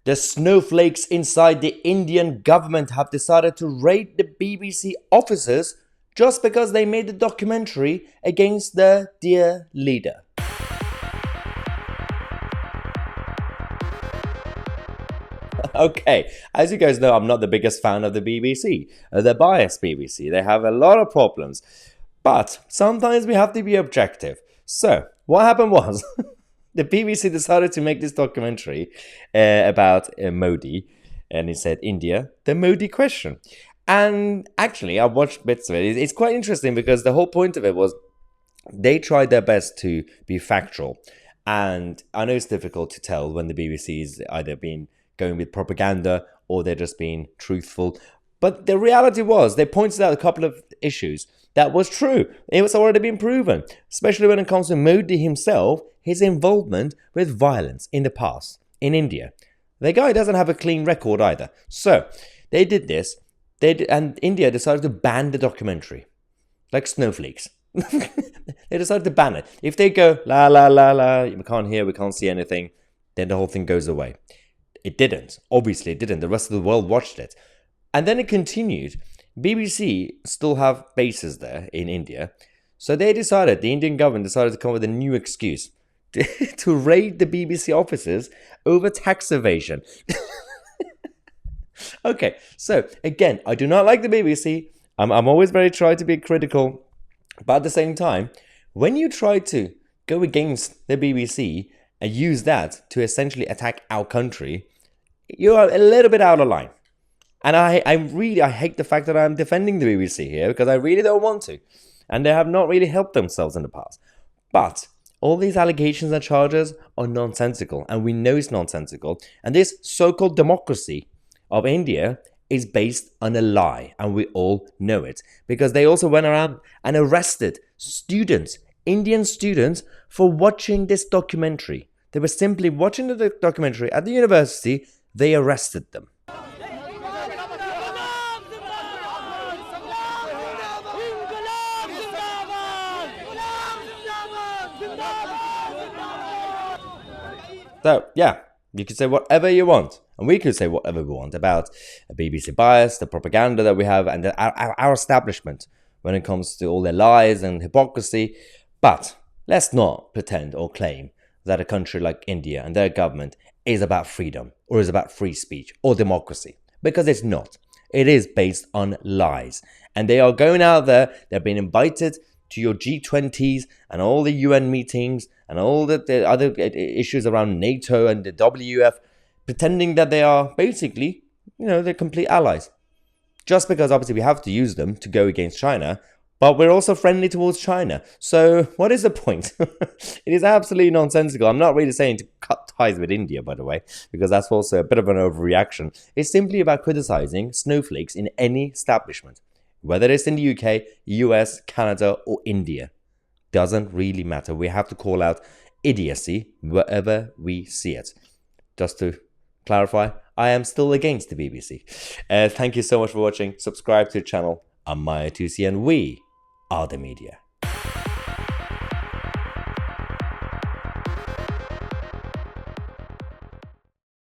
The snowflakes inside the Indian government have decided to raid the BBC offices just because they made a documentary against their dear leader. Okay, as you guys know, I'm not the biggest fan of the BBC. The biased BBC. They have a lot of problems. But sometimes we have to be objective. So, what happened was, the BBC decided to make this documentary about Modi. And it said, India, the Modi question. And actually, I watched bits of it. It's quite interesting because the whole point of it was they tried their best to be factual. And I know it's difficult to tell when the BBC is either being going with propaganda or they're just being truthful. But the reality was they pointed out a couple of issues that was true. It was already been proven, especially when it comes to Modi himself, his involvement with violence in the past in India. The guy doesn't have a clean record either. So they did this, and India decided to ban the documentary, like snowflakes. They decided to ban it. If they go, la, la, la, la, we can't hear, we can't see anything, then the whole thing goes away. It didn't. Obviously, it didn't. The rest of the world watched it. And then it continued. BBC still have bases there in India. So they decided, the Indian government decided to come up with a new excuse to raid the BBC offices over tax evasion. Okay, so again, I do not like the BBC. I'm always very trying to be critical. But at the same time, when you try to go against the BBC and use that to essentially attack our country, you are a little bit out of line. And I hate the fact that I'm defending the BBC here because I really don't want to. And they have not really helped themselves in the past. But all these allegations and charges are nonsensical. And we know it's nonsensical. And this so-called democracy of India is based on a lie. And we all know it. Because they also went around and arrested students, Indian students, for watching this documentary. They were simply watching the documentary at the university. They arrested them. So, yeah, you can say whatever you want. And we could say whatever we want about a BBC bias, the propaganda that we have, and our establishment when it comes to all their lies and hypocrisy. But let's not pretend or claim that a country like India and their government is about freedom or is about free speech or democracy. Because it's not. It is based on lies. And they are going out there, they're being invited to your G20s and all the UN meetings and all the other issues around NATO and the WF, pretending that they are basically, they're complete allies. Just because obviously we have to use them to go against China, but we're also friendly towards China. So what is the point? It is absolutely nonsensical. I'm not really saying to cut ties with India, by the way, because that's also a bit of an overreaction. It's simply about criticizing snowflakes in any establishment. Whether it's in the UK, US, Canada, or India. Doesn't really matter. We have to call out idiocy wherever we see it. Just to clarify, I am still against the BBC. Thank you so much for watching. Subscribe to the channel. I'm Mahyar Tousi and we are the media.